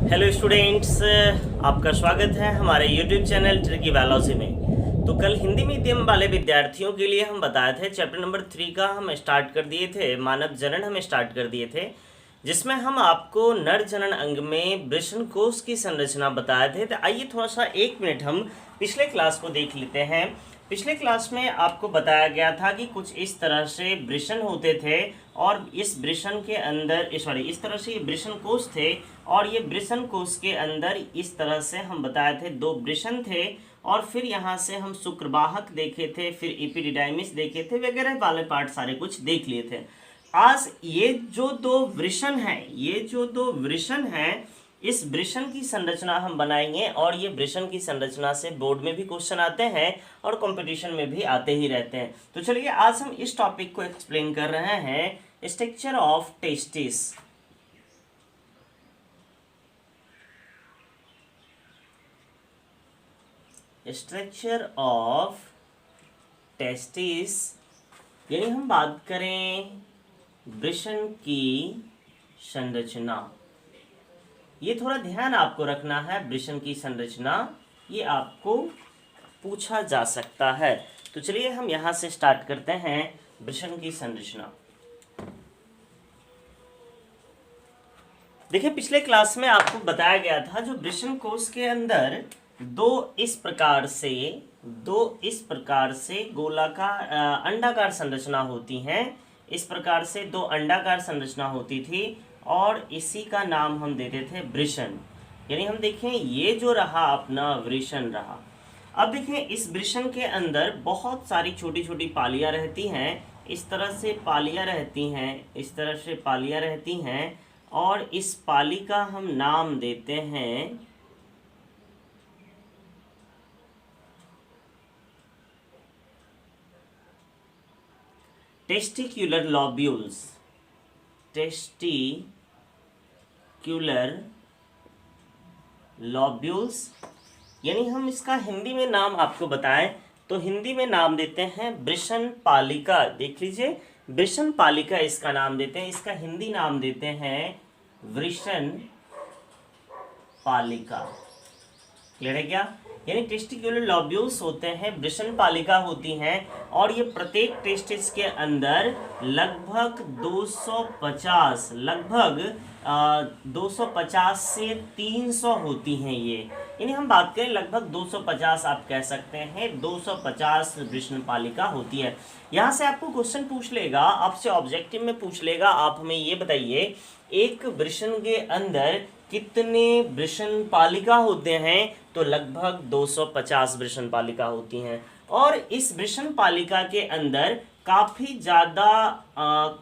Hello students, आपका स्वागत है हमारे यूट्यूब चैनल ट्रिकी बायोलॉजी में। तो कल हिंदी मीडियम वाले विद्यार्थियों के लिए हम बताए थे चैप्टर नंबर 3 का हम स्टार्ट कर दिए थे, मानव जनन हम स्टार्ट कर दिए थे, जिसमें हम आपको नर जनन अंग में वृषण कोश की संरचना बताए थे। तो आइए थोड़ा सा 1 मिनट हम पिछले क्लास को देख लेते हैं। पिछले क्लास में आपको बताया गया था कि कुछ इस तरह से वृषण होते थे और इस वृषण के अंदर इस तरह से ये वृषण कोश थे और ये वृषण कोश के अंदर इस तरह से हम बताए थे 2 वृषण थे और फिर यहाँ से हम शुक्रवाहक देखे थे, फिर एपिडिडाइमिस देखे थे, वगैरह वाले पार्ट सारे कुछ देख लिए थे। आज ये जो 2 वृषण हैं, इस वृषण की संरचना हम बनाएंगे और ये वृषण की संरचना से बोर्ड में भी क्वेश्चन आते हैं और कंपटीशन में भी आते ही रहते हैं। तो चलिए आज हम इस टॉपिक को एक्सप्लेन कर रहे हैं, structure of testis. Structure of testis यानी हम बात करें वृषण की संरचना। ये थोड़ा ध्यान आपको रखना है, वृषण की संरचना ये आपको पूछा जा सकता है। तो चलिए हम यहाँ से स्टार्ट करते हैं वृषण की संरचना। देखिए पिछले क्लास में आपको बताया गया था जो वृषण कोश के अंदर दो इस प्रकार से गोलाकार अंडाकार संरचना होती हैं। इस प्रकार से 2 अंडाकार संरचना होती थी और इसी का नाम हम देते थे वृषण। यानी हम देखें ये जो रहा अपना वृषण रहा। अब देखें इस वृषण के अंदर बहुत सारी छोटी छोटी पालियां रहती हैं। इस तरह से पालियां रहती हैं, इस तरह से पालियां रहती हैं और इस पाली का हम नाम देते हैं टेस्टिक्युलर लॉब्यूल्स। टेस्टिक्युलर लॉब्यूल्स यानी हम इसका हिंदी में नाम आपको बताएं तो हिंदी में नाम देते हैं वृषण पालिका। देख लीजिए वृषण पालिका इसका नाम देते हैं, इसका हिंदी नाम देते हैं वृषण पालिका। क्लियर है क्या? यानी टेस्टिक्युलर लॉब्यूल्स होते हैं, वृषण पालिका होती हैं और ये प्रत्येक टेस्टिस के अंदर लगभग 250 से 300 होती हैं ये। यानी हम बात करें लगभग 250, आप कह सकते हैं 250 वृषण पालिका होती है। यहाँ से आपको क्वेश्चन पूछ लेगा, आपसे ऑब्जेक्टिव में पूछ लेगा, आप हमें ये बताइए एक वृषण के अंदर कितने वृषण पालिका होते हैं? तो लगभग 250 वृषण पालिका होती हैं और इस वृषण पालिका के अंदर काफ़ी ज़्यादा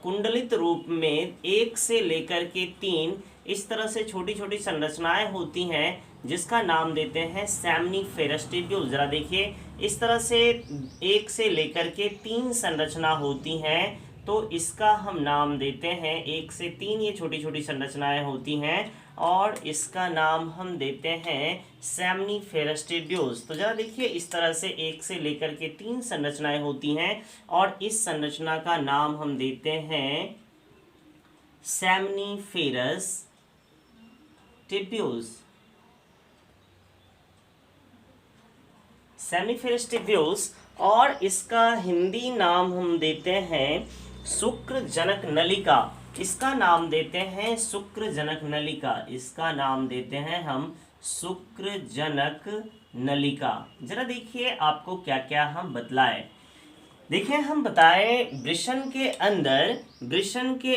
कुंडलित रूप में 1 से लेकर के 3 इस तरह से छोटी छोटी संरचनाएं होती हैं जिसका नाम देते हैं सेमनीफेरस ट्यूब्यूल। जरा देखिए इस तरह से 1 से लेकर के 3 संरचना होती हैं, तो इसका हम नाम देते हैं 1 से 3 ये छोटी छोटी संरचनाएं होती हैं और इसका नाम हम देते हैं सेमनीफेरस ट्यूब्यूल्स। तो जरा देखिए इस तरह से 1 से लेकर के 3 संरचनाएं होती हैं और इस संरचना का नाम हम देते हैं सेमनीफेरस ट्यूब्यूल्स। सेमनीफेरस ट्यूब्यूल्स और इसका हिंदी नाम हम देते हैं शुक्रजनक नलिका। इसका नाम देते हैं शुक्रजनक नलिका, इसका नाम देते हैं हम शुक्रजनक नलिका। जरा देखिए आपको क्या क्या हम बतलाएं। देखिए हम बताएं वृषण के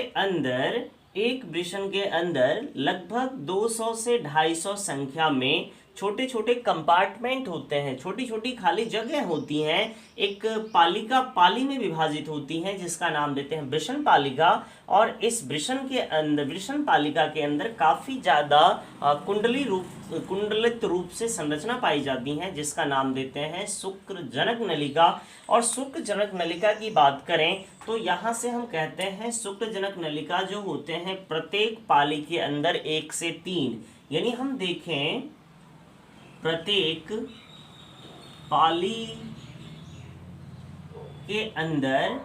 अंदर एक वृषण के अंदर लगभग 200 से 250 संख्या में छोटे छोटे कंपार्टमेंट होते हैं, छोटी छोटी खाली जगह होती हैं। एक पालिका पाली में विभाजित होती हैं जिसका नाम देते हैं वृषण पालिका और इस वृषण पालिका के अंदर काफ़ी ज़्यादा कुंडलित रूप से संरचना पाई जाती हैं जिसका नाम देते हैं शुक्रजनक नलिका। और शुक्रजनक नलिका की बात करें तो यहाँ से हम कहते हैं शुक्रजनक नलिका जो होते हैं प्रत्येक पाली के अंदर 1 से 3, यानी हम देखें प्रत्येक पाली के अंदर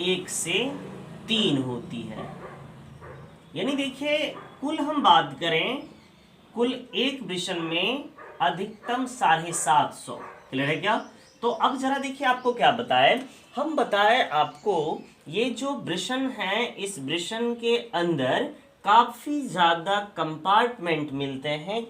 1 से 3 होती है। यानी देखिए कुल हम बात करें, कुल एक वृषण में अधिकतम 750। क्लियर है क्या? तो अब जरा देखिए आपको क्या बताए, हम बताए आपको ये जो वृषण है, इस वृषण के अंदर काफी ज्यादा कंपार्टमेंट मिलते हैं,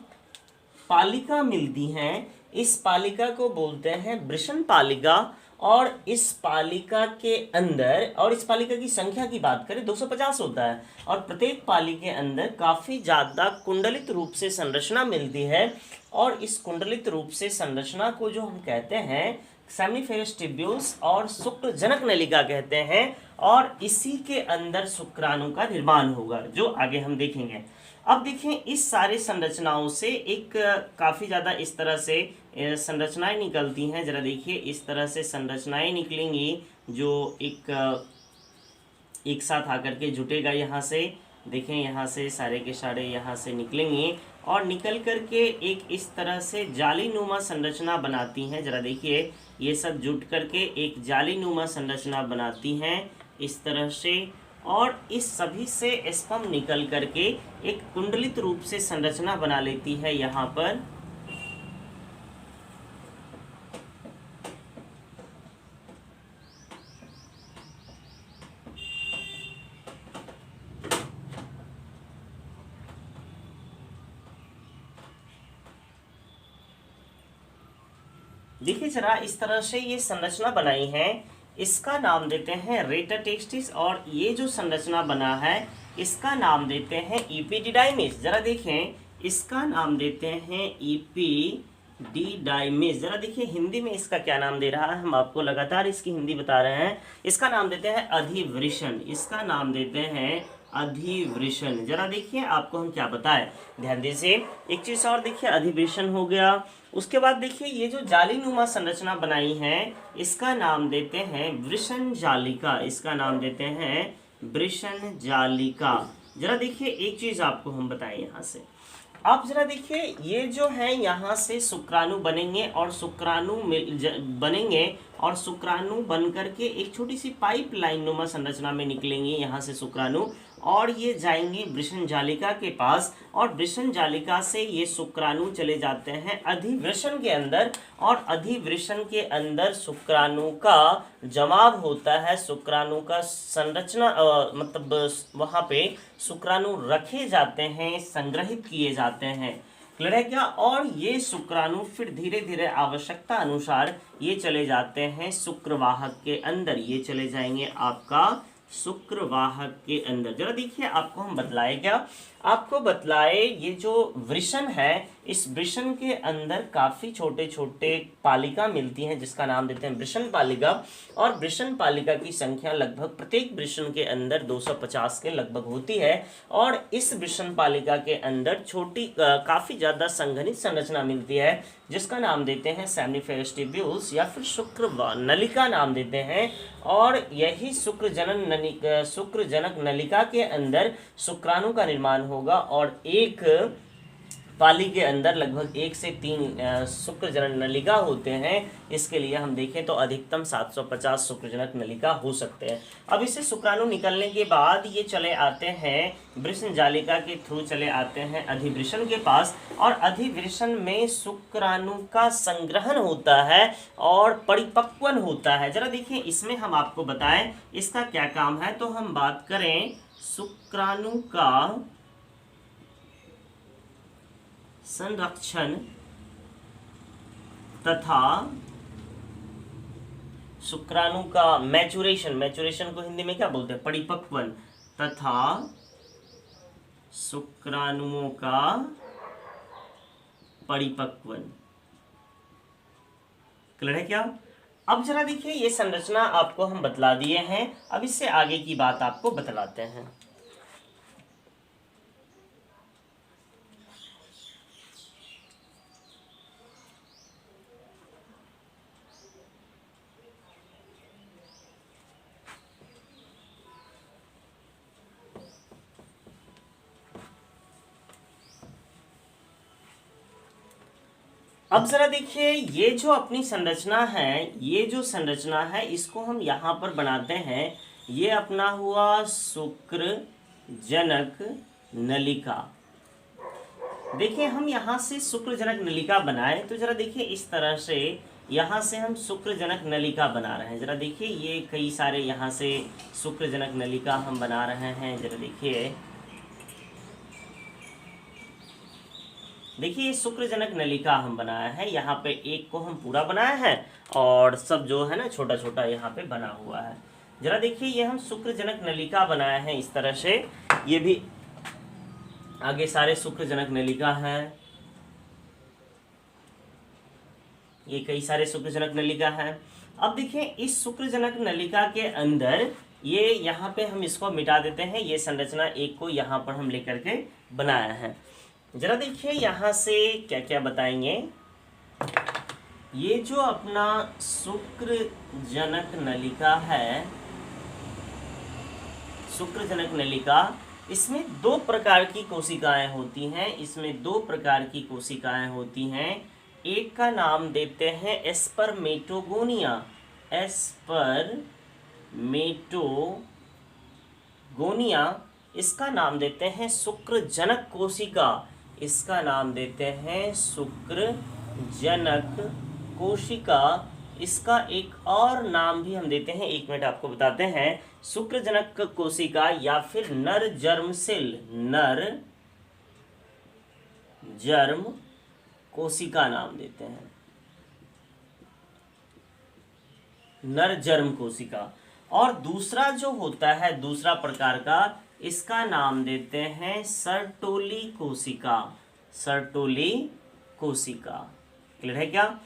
पालिका मिलती हैं। इस पालिका को बोलते हैं वृषण पालिका। और इस पालिका के अंदर, और इस पालिका की संख्या की बात करें 250 होता है, और प्रत्येक पाली के अंदर काफी ज्यादा कुंडलित रूप से संरचना मिलती है। और इस कुंडलित रूप से संरचना को जो हम कहते हैं सेमिनिफेरस ट्यूब्यूल्स और शुक्रजनक नलिका कहते हैं। और इसी के अंदर शुक्राणु का निर्माण होगा, जो आगे हम देखेंगे। अब देखें इस सारे संरचनाओं से एक काफ़ी ज़्यादा इस तरह से संरचनाएं निकलती हैं। जरा देखिए इस तरह से संरचनाएं निकलेंगी, जो एक साथ आकर के जुटेगा। यहाँ से देखें, यहाँ से सारे के सारे यहाँ से निकलेंगे और निकल करके एक इस तरह से जालीनुमा संरचना बनाती हैं। जरा देखिए ये सब जुट करके एक जालीनुमा संरचना बनाती हैं इस तरह से। और इस सभी से स्पर्म निकल करके एक कुंडलित रूप से संरचना बना लेती है यहाँ पर। देखिए जरा इस तरह से ये संरचना बनाई है, इसका नाम देते हैं रेटाटेक्स्टिस। और ये जो संरचना बना है इसका नाम देते हैं इपिडिडाइमिस। जरा देखें इसका नाम देते हैं इपिडिडाइमिस। जरा देखिए हिंदी में इसका क्या नाम दे रहा है, हम आपको लगातार इसकी हिंदी बता रहे हैं। इसका नाम देते हैं अधिवृषण, इसका नाम देते हैं अधिवृषण। जरा देखिए आपको हम क्या बताएं, ध्यान दीजिए। एक चीज और देखिए, अधिवृषण हो गया। उसके बाद देखिए ये जो जालीनुमा संरचना बनाई है इसका नाम देते हैं वृषण जालिका, इसका नाम देते हैं वृषण जालिका। जरा देखिए एक चीज आपको हम बताएं यहाँ से, आप जरा देखिए ये जो है यहाँ से शुक्राणु बनेंगे और शुक्राणु बनेंगे और शुक्राणु बन करके एक छोटी सी पाइप लाइन नुमा संरचना में निकलेंगे यहाँ से शुक्राणु, और ये जाएंगे वृषण जालिका के पास। और वृषण जालिका से ये शुक्राणु चले जाते हैं अधिवृषण के अंदर, और अधिवृषण के अंदर शुक्राणु का जमाव होता है, शुक्राणु का संरचना मतलब वहाँ पे शुक्राणु रखे जाते हैं, संग्रहित किए जाते हैं। क्लियर है क्या? और ये शुक्राणु फिर धीरे धीरे आवश्यकता अनुसार ये चले जाते हैं शुक्रवाहक के अंदर, ये चले जाएंगे आपका शुक्रवाहक के अंदर। जरा देखिए आपको हम बतलाए क्या, आपको बतलाए ये जो वृषण है इस वृषण के अंदर काफी छोटे छोटे पालिका मिलती हैं जिसका नाम देते हैं वृषण पालिका। और वृषण पालिका की संख्या लगभग प्रत्येक वृषण के अंदर 250 के लगभग होती है। और इस वृषण पालिका के अंदर छोटी काफी ज्यादा संघनित संरचना मिलती है जिसका नाम देते हैं सेमिनिफेरस ट्यूब्यूल्स या फिर शुक्र नलिका नाम देते हैं। और यही शुक्रजनक नलिका के अंदर शुक्राणु का निर्माण होगा और एक पाली के अंदर लगभग 1 से 3 शुक्रजनक नलिका होते हैं। इसके लिए हम देखें तो अधिकतम 750 शुक्रजनक नलिका हो सकते हैं। अब इससे शुक्राणु निकलने के बाद ये चले आते हैं वृषण जालिका के थ्रू चले आते हैं अधिवृषण के पास, और अधिवृषण में शुक्राणु का संग्रहण होता है और परिपक्वन होता है। जरा देखिए इसमें हम आपको बताएं इसका क्या काम है, तो हम बात करें शुक्राणु का संरक्षण तथा शुक्राणु का मैचुरेशन को हिंदी में क्या बोलते हैं, परिपक्वन, तथा शुक्राणुओं का परिपक्वन। क्लियर है क्या? अब जरा देखिए ये संरचना आपको हम बतला दिए हैं, अब इससे आगे की बात आपको बतलाते हैं। अब जरा देखिए ये जो अपनी संरचना है, ये जो संरचना है इसको हम यहाँ पर बनाते हैं। ये अपना हुआ शुक्र जनक नलिका। देखिए हम यहाँ से शुक्र जनक नलिका बनाए तो जरा देखिए इस तरह से यहाँ से हम शुक्र जनक नलिका बना रहे हैं। जरा देखिए ये कई सारे यहाँ से शुक्र जनक नलिका हम बना रहे हैं। जरा देखिए ये शुक्र जनक नलिका हम बनाया है। यहाँ पे एक को हम पूरा बनाया है और सब जो है ना छोटा छोटा यहाँ पे बना हुआ है। जरा देखिए ये हम शुक्र जनक नलिका बनाया है इस तरह से। ये भी आगे सारे शुक्र जनक नलिका है। ये कई सारे शुक्र जनक नलिका है। अब देखिए इस शुक्र जनक नलिका के अंदर ये यहाँ पे हम इसको मिटा देते हैं। ये संरचना एक को यहाँ पर हम लेकर के बनाया है। जरा देखिए यहाँ से क्या क्या बताएंगे। ये जो अपना शुक्र जनक नलिका है, शुक्र जनक नलिका, इसमें दो प्रकार की कोशिकाएं होती हैं। इसमें दो प्रकार की कोशिकाएं होती हैं। एक का नाम देते हैं एस्पर्मेटोगोनिया, एस्पर्मेटोगोनिया। इसका नाम देते हैं शुक्र जनक कोशिका, इसका नाम देते हैं शुक्र जनक कोशिका। इसका एक और नाम भी हम देते हैं, 1 मिनट आपको बताते हैं। शुक्र जनक कोशिका या फिर नर जर्म सेल, नर जर्म कोशिका नाम देते हैं, नर जर्म कोशिका। और दूसरा जो होता है दूसरा प्रकार का, इसका नाम देते हैं सर्टोली कोशिका, सर्टोली कोशिका। क्लियर है क्या?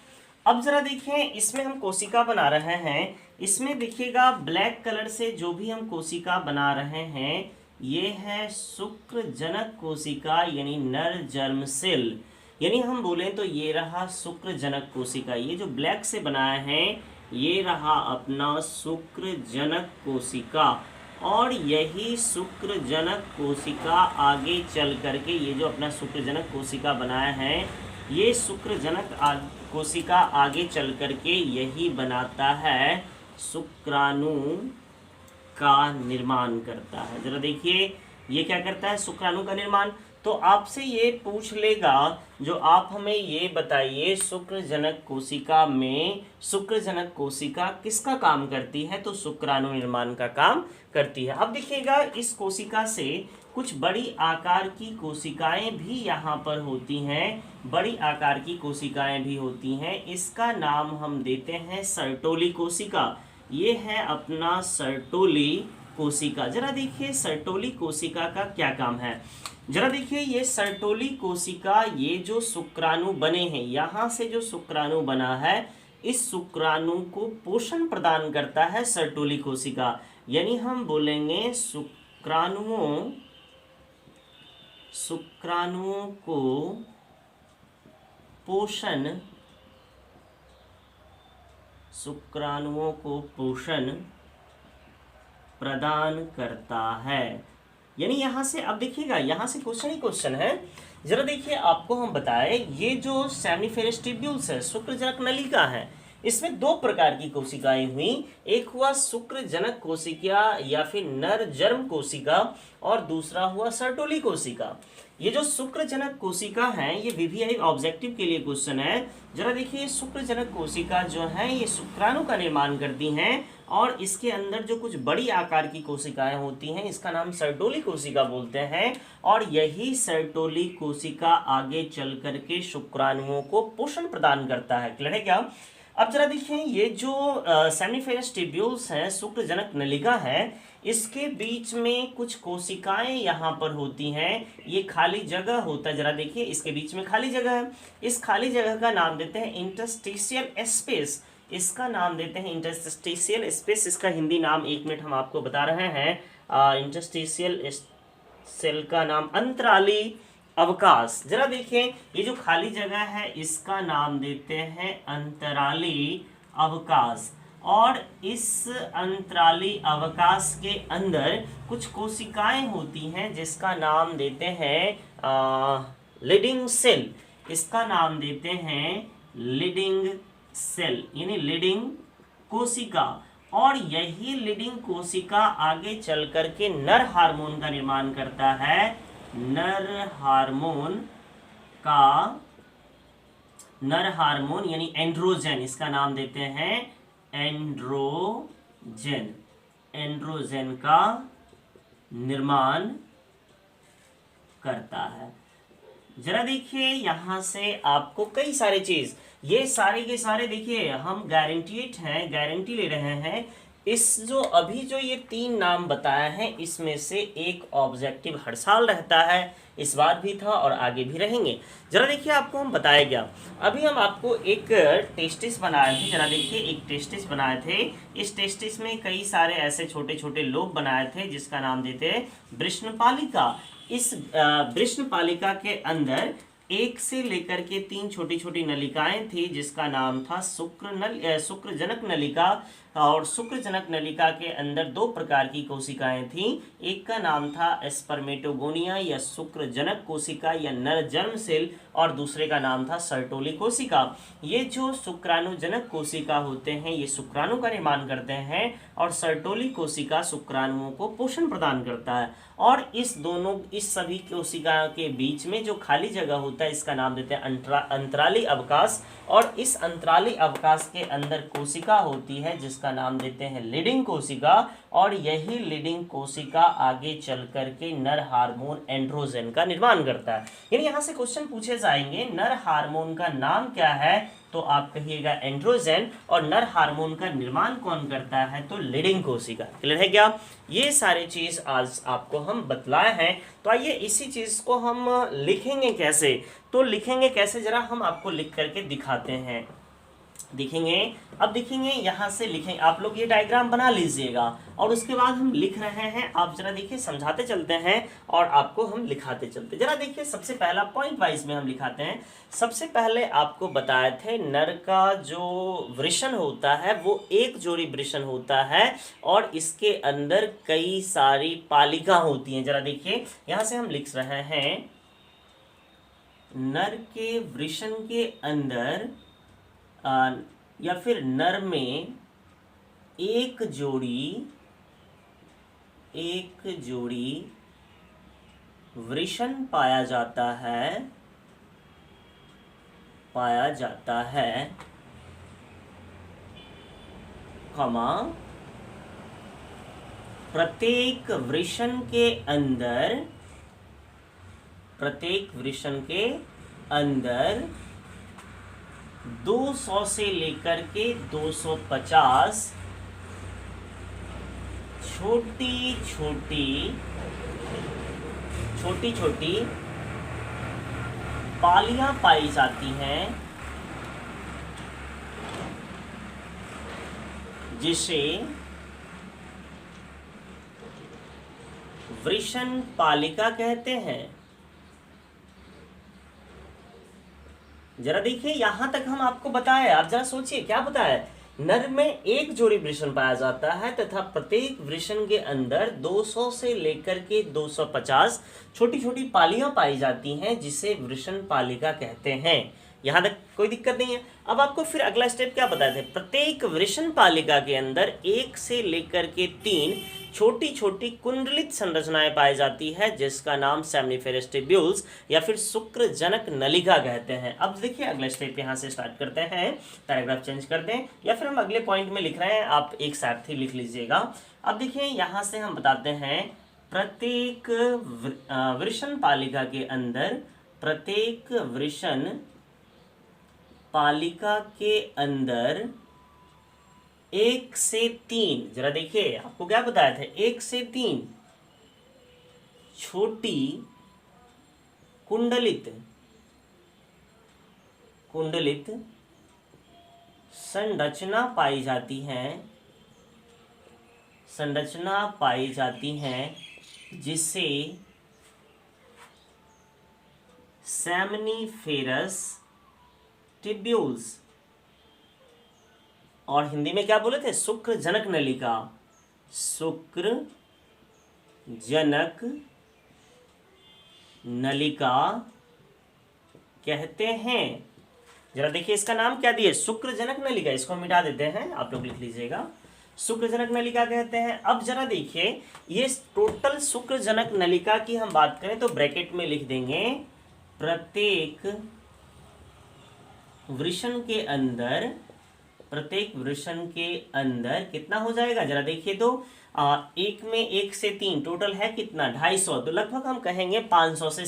अब जरा देखिए इसमें हम कोशिका बना रहे हैं। इसमें देखिएगा ब्लैक कलर से जो भी हम कोशिका बना रहे हैं ये है शुक्र जनक कोशिका यानी नर जर्म सेल। यानी हम बोलें तो ये रहा शुक्र जनक कोशिका। ये जो ब्लैक से बनाया है ये रहा अपना शुक्र जनक कोशिका। और यही शुक्र जनक कोशिका आगे चल करके ये जो अपना शुक्र जनक कोशिका बनाया है ये शुक्र जनक कोशिका आगे चल करके यही बनाता है शुक्राणु का निर्माण करता है। जरा देखिए ये क्या करता है, शुक्राणु का निर्माण। तो आपसे ये पूछ लेगा जो आप हमें ये बताइए शुक्र जनक कोशिका में शुक्र जनक कोशिका किसका काम करती है, तो शुक्राणु निर्माण का काम करती है। अब देखिएगा इस कोशिका से कुछ बड़ी आकार की कोशिकाएं भी यहाँ पर होती हैं, बड़ी आकार की कोशिकाएं भी होती हैं। इसका नाम हम देते हैं सर्टोली कोशिका। ये है अपना सर्टोली कोशिका। जरा देखिए सर्टोली कोशिका का क्या काम है। जरा देखिए ये सर्टोली कोशिका, ये जो शुक्राणु बने हैं यहाँ से जो शुक्राणु बना है इस शुक्राणु को पोषण प्रदान करता है सर्टोली कोशिका। यानी हम बोलेंगे शुक्राणुओं को पोषण प्रदान करता है। यानी यहाँ से अब देखिएगा यहाँ से क्वेश्चन ही क्वेश्चन है। जरा देखिए आपको हम बताएं ये जो सेमिनिफेरस ट्यूब्यूल्स है शुक्र जनक नलिका है, इसमें दो प्रकार की कोशिकाएं हुई। एक हुआ शुक्र जनक कोशिका या फिर नर जर्म कोशिका और दूसरा हुआ सर्टोली कोशिका। ये जो शुक्र जनक कोशिका है ये वीवीआई ऑब्जेक्टिव के लिए क्वेश्चन है। जरा देखिए शुक्र जनक कोशिका जो है ये शुक्राणु का निर्माण करती हैं और इसके अंदर जो कुछ बड़ी आकार की कोशिकाएं होती हैं इसका नाम सर्टोली कोशिका बोलते हैं। और यही सर्टोली कोशिका आगे चल करके शुक्राणुओं को पोषण प्रदान करता है। क्लियर है क्या? अब जरा देखिए ये जो सेमिनिफेरस ट्यूब्यूल्स हैं शुक्र जनक नलिका है इसके बीच में कुछ कोशिकाएं यहाँ पर होती हैं। ये खाली जगह होता है। जरा देखिए इसके बीच में खाली जगह है। इस खाली जगह का नाम देते हैं इंटरस्टिशियल स्पेस। इसका नाम देते हैं इंटरस्टिशियल स्पेस। इसका हिंदी नाम 1 मिनट हम आपको बता रहे हैं। इंटरस्टिशियल सेल का नाम अंतराली अवकाश। जरा देखिए ये जो खाली जगह है इसका नाम देते हैं अंतराली अवकाश। और इस अंतराली अवकाश के अंदर कुछ कोशिकाएं होती हैं जिसका नाम देते हैं लीडिंग सेल। इसका नाम देते हैं लीडिंग सेल यानी लीडिंग कोशिका। और यही लीडिंग कोशिका आगे चल करके नर हार्मोन का निर्माण करता है। नर हार्मोन यानी एंड्रोजन, इसका नाम देते हैं एंड्रोजन का निर्माण करता है। जरा देखिए यहां से आपको कई सारे चीज, ये सारे के सारे देखिए हम गारंटी ले रहे हैं। इस जो अभी जो ये 3 नाम बताए हैं इसमें से एक ऑब्जेक्टिव हर साल रहता है, इस बार भी था और आगे भी रहेंगे। जरा देखिए आपको हम बताया गया, अभी हम आपको एक टेस्टिस बनाए थे। जरा देखिए एक टेस्टिस बनाए थे, इस टेस्टिस में कई सारे ऐसे छोटे छोटे लोब बनाए थे जिसका नाम देते हैं वृषणपालिका। इस वृषणपालिका के अंदर 1 से लेकर के 3 छोटी छोटी नलिकाएं थी जिसका नाम था शुक्रजनक नलिका। और शुक्रजनक नलिका के अंदर 2 प्रकार की कोशिकाएं थीं। एक का नाम था स्पर्मेटोगोनिया या शुक्रजनक कोशिका या नर जर्म सेल, और दूसरे का नाम था सर्टोली कोशिका। ये जो शुक्राणुजनक कोशिका होते हैं ये शुक्राणु का निर्माण करते हैं और सर्टोली कोशिका शुक्राणुओं को पोषण प्रदान करता है। और इस सभी कोशिकाओं के बीच में जो खाली जगह होता है इसका नाम देते हैं अंतराली अवकाश। और इस अंतराली अवकाश के अंदर कोशिका होती है जिसका नाम देते हैं लीडिंग कोशिका। और यही लीडिंग कोशिका आगे चल करके नर हार्मोन एंड्रोजन का निर्माण करता है। यानी यहाँ से क्वेश्चन पूछे जाएंगे नर हार्मोन का नाम क्या है, तो आप कहिएगा एंड्रोजन। और नर हार्मोन का निर्माण कौन करता है, तो लीडिंग कोशिका। क्लियर है क्या? ये सारी चीज आज आपको हम बतलाए हैं। तो आइए इसी चीज को हम लिखेंगे कैसे, तो लिखेंगे कैसे जरा हम आपको लिख करके दिखाते हैं। दिखेंगे, अब दिखेंगे यहाँ से लिखेंगे, आप लोग ये डायग्राम बना लीजिएगा और उसके बाद हम लिख रहे हैं। आप जरा देखिए समझाते चलते हैं और आपको हम लिखाते चलते। जरा देखिए सबसे पहला पॉइंट वाइज में हम लिखाते हैं। सबसे पहले आपको बताए थे नर का जो वृषण होता है वो एक जोड़ी वृषण होता है और इसके अंदर कई सारी पालिका होती हैं। जरा देखिए यहाँ से हम लिख रहे हैं नर के वृषण के अंदर या फिर नर में एक जोड़ी वृषण पाया जाता है कमा प्रत्येक वृषण के अंदर 200 से लेकर के 250 छोटी छोटी पालियां पाई जाती हैं जिसे वृषण पालिका कहते हैं। जरा देखिए यहां तक हम आपको बताए, आप जरा सोचिए क्या बताया। नर में एक जोड़ी वृषण पाया जाता है तथा प्रत्येक वृषण के अंदर 200 से लेकर के 250 छोटी छोटी पालियां पाई जाती हैं जिसे वृषण पालिका कहते हैं। यहां तक कोई दिक्कत नहीं है। अब आपको फिर अगला स्टेप क्या बताए थे, प्रत्येक वृषण पालिका के अंदर 1 से लेकर के 3 छोटी छोटी कुंडलित संरचनाएं पाई जाती है जिसका नाम सेमनीफेरस ट्यूब्यूल्स या फिर शुक्रजनक नलिका कहते हैं। अब देखिए अगला स्टेप यहाँ से स्टार्ट करते हैं, पैराग्राफ चेंज कर दें या फिर हम अगले पॉइंट में लिख रहे हैं, आप एक साथ ही लिख लीजिएगा। अब देखिए यहाँ से हम बताते हैं प्रत्येक वृषण पालिका के अंदर, प्रत्येक वृषण पालिका के अंदर 1 से 3, जरा देखिए आपको क्या बताया था, 1 से 3 छोटी कुंडलित संरचना पाई जाती हैं जिसे सेमनीफेरस ट्यूब्यूल्स, और हिंदी में क्या बोले थे, शुक्रजनक नलिका, शुक्रजनक नलिका कहते हैं। जरा देखिए इसका नाम क्या दिए, शुक्रजनक नलिका। इसको मिटा देते हैं, आप लोग लिख लीजिएगा शुक्रजनक नलिका कहते हैं। अब जरा देखिए, ये टोटल शुक्रजनक नलिका की हम बात करें तो ब्रैकेट में लिख देंगे प्रत्येक वृषण के अंदर कितना हो जाएगा, जरा देखिए तो एक में 1 से 3 टोटल है कितना 250, तो लगभग हम कहेंगे 500 से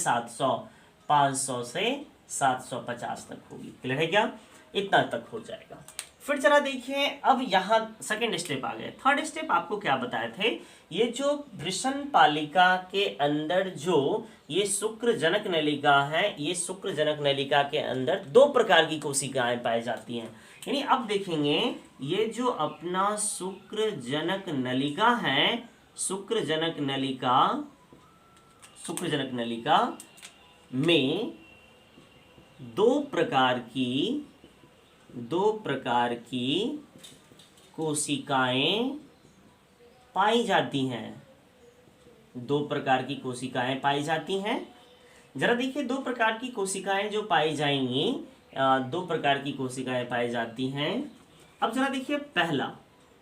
750 तक होगी। क्लियर है क्या, इतना तक हो जाएगा। फिर जरा देखिए, अब यहाँ सेकेंड स्टेप आ गए। थर्ड स्टेप आपको क्या बताए थे, ये जो वृषण पालिका के अंदर जो ये शुक्रजनक नलिका है, ये शुक्रजनक नलिका के अंदर 2 प्रकार की कोशिकाएं पाई जाती हैं। यानी अब देखेंगे, ये जो अपना शुक्रजनक नलिका है, शुक्रजनक नलिका में दो प्रकार की कोशिकाएं पाई जाती हैं। 2 प्रकार की कोशिकाएं पाई जाती हैं। जरा देखिए, 2 प्रकार की कोशिकाएं जो पाई जाएंगी, 2 प्रकार की कोशिकाएं पाई जाती हैं। अब जरा देखिए,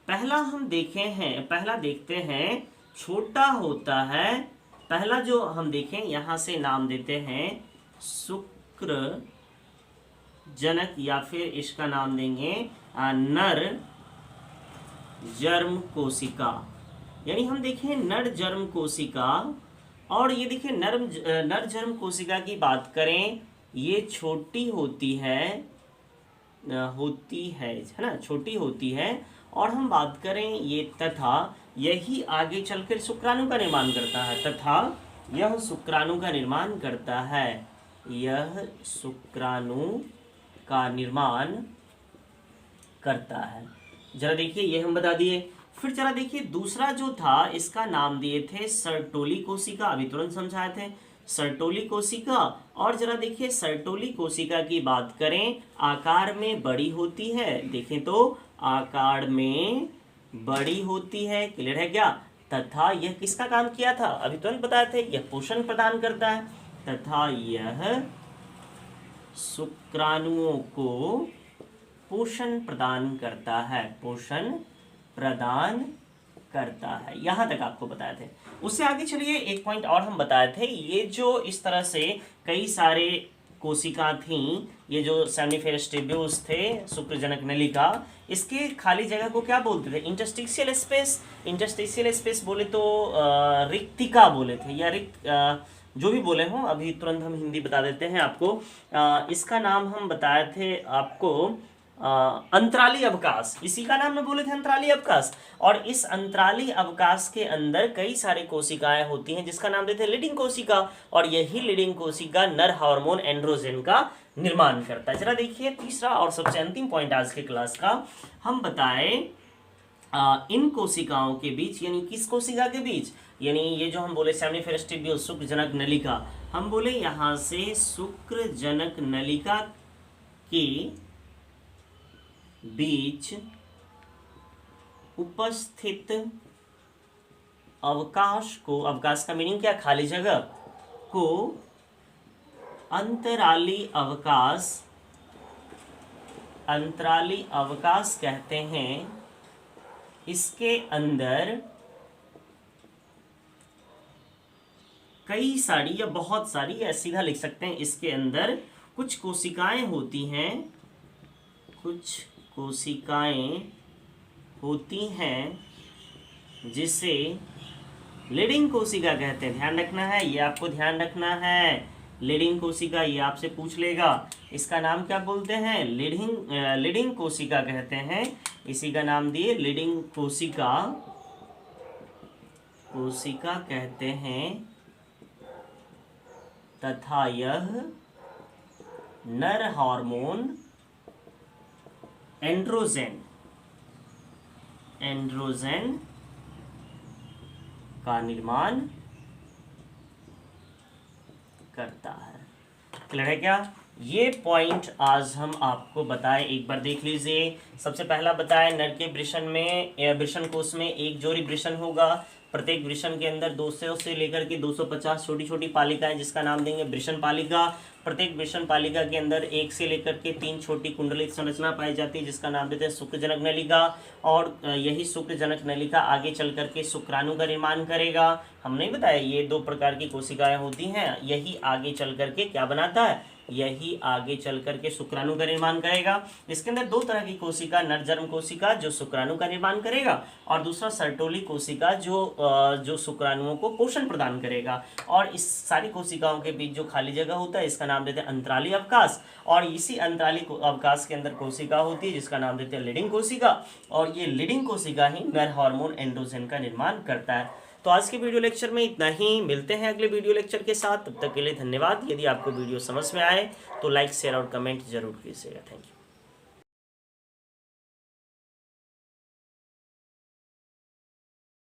पहला हम देखते हैं छोटा होता है। पहला जो हम देखें, यहाँ से नाम देते हैं शुक्र जनक, या फिर इसका नाम देंगे नर जर्म कोशिका। यानी हम देखें नर जर्म कोशिका, और ये देखिए नर जर्म कोशिका की बात करें, ये छोटी होती है ना, छोटी होती है। और हम बात करें ये, तथा यही आगे चलकर शुक्राणु का निर्माण करता है, तथा यह शुक्राणु का निर्माण करता है, यह शुक्राणु का निर्माण करता है। जरा देखिए, ये हम बता दिए। फिर जरा देखिए, दूसरा जो था, इसका नाम दिए थे सर्टोली कोशिका, अभी तुरंत समझाए थे सर्टोली कोशिका। और जरा देखिए, सर्टोली कोशिका की बात करें, आकार में बड़ी होती है। देखें तो आकार में बड़ी होती है। क्लियर है क्या, तथा यह किसका काम किया था, अभी तुरंत बताए थे, यह पोषण प्रदान करता है, तथा यह शुक्राणुओं को पोषण प्रदान करता है। यहाँ तक आपको बताए थे। उससे आगे चलिए, एक पॉइंट और हम बताए थे, ये जो इस तरह से कई सारे कोशिका थी, ये जो सेमिनिफेरस ट्यूब्यूल्स थे, शुक्रजनक नलिका, इसके खाली जगह को क्या बोलते थे, इंटरस्टिशियल स्पेस बोले तो रिक्तिका बोले थे, या जो भी बोले हों, अभी तुरंत हम हिंदी बता देते हैं आपको। इसका नाम हम बताए थे आपको अंतराली अवकाश, इसी का नाम में बोले थे अंतराली अवकाश। और इस अंतराली अवकाश के अंदर कई सारी कोशिकाएं होती हैं, जिसका नाम देते हैं लीडिंग कोशिका, और यही लीडिंग कोशिका नर हार्मोन एंड्रोजन का निर्माण करता है। जरा देखिए, तीसरा और सबसे अंतिम पॉइंट आज के क्लास का हम बताए, इन कोशिकाओं के बीच, यानी किस कोशिका के बीच, यानी ये जो हम बोले सेमिनिफेरस ट्यूब्यूल शुक्रजनक नलिका, हम बोले यहाँ से शुक्रजनक नलिका के बीच उपस्थित अवकाश को, अवकाश का मीनिंग क्या, खाली जगह को अंतराली अवकाश कहते हैं। इसके अंदर कई सारी या बहुत सारी, या सीधा लिख सकते हैं, इसके अंदर कुछ कोशिकाएं होती हैं जिसे लीडिंग कोशिका कहते हैं। ध्यान रखना है, ये आपको ध्यान रखना है, लीडिंग कोशिका, ये आपसे पूछ लेगा, इसका नाम क्या बोलते हैं, लीडिंग कोशिका कहते हैं। इसी का नाम दिए लीडिंग कोशिका कहते हैं, तथा यह नर हार्मोन एंड्रोजन का निर्माण करता है। क्लियर है क्या, ये पॉइंट आज हम आपको बताए, एक बार देख लीजिए। सबसे पहला बताया, नर के वृषण में, वृषण कोश में एक जोड़ी वृषण होगा, प्रत्येक वृषण के अंदर 200 से लेकर के 250 छोटी छोटी पालिकाएं, जिसका नाम देंगे वृषण पालिका। प्रत्येक वृषण पालिका के अंदर 1 से लेकर के 3 छोटी कुंडलित संरचना पाई जाती है, जिसका नाम देते हैं शुक्रजनक नलिका। और यही शुक्रजनक नलिका आगे चल करके शुक्राणु का निर्माण करेगा। हमने बताया ये 2 प्रकार की कोशिकाएं होती हैं, यही आगे चल करके क्या बनाता है, यही आगे चल करके शुक्राणु का निर्माण करेगा। इसके अंदर 2 तरह की कोशिका, नरजन्म कोशिका जो शुक्राणु का निर्माण करेगा, और दूसरा सर्टोली कोशिका जो शुक्राणुओं को पोषण प्रदान करेगा। और इस सारी कोशिकाओं के बीच जो खाली जगह होता है इसका नाम देते हैं अंतराली अवकाश। और इसी अंतराली अवकाश के अंदर कोशिका होती है जिसका नाम देते हैं लीडिंग कोशिका। और ये लीडिंग कोशिका ही नर हार्मोन एंड्रोजन का निर्माण करता है। तो आज के वीडियो लेक्चर में इतना ही, मिलते हैं अगले वीडियो लेक्चर के साथ। तब तक के लिए धन्यवाद। यदि आपको वीडियो समझ में आए तो लाइक शेयर और कमेंट जरूर कीजिएगा। Thank you.